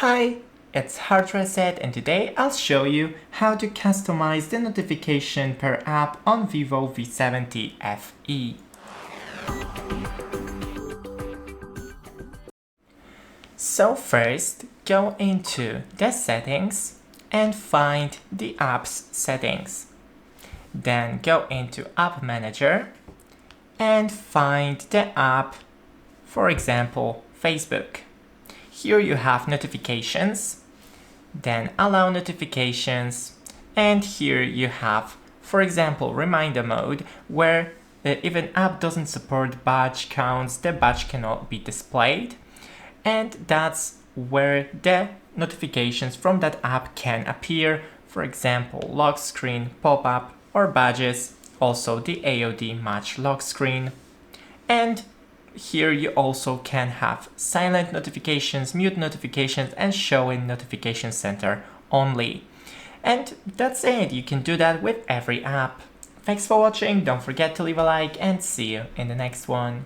Hi, it's HardReset and today I'll show you how to customize the notification per app on VIVO V70 FE. So first, go into the settings and find the app's settings. Then go into App Manager and find the app, for example, Facebook. Here you have notifications, then allow notifications, and here you have, for example, reminder mode, where if an app doesn't support badge counts, the badge cannot be displayed, and that's where the notifications from that app can appear, for example, lock screen, pop-up, or badges, also the AOD match lock screen. And here you also can have silent notifications, mute notifications, and show in notification center only. And that's it. You can do that with every app. Thanks for watching. Don't forget to leave a like and see you in the next one.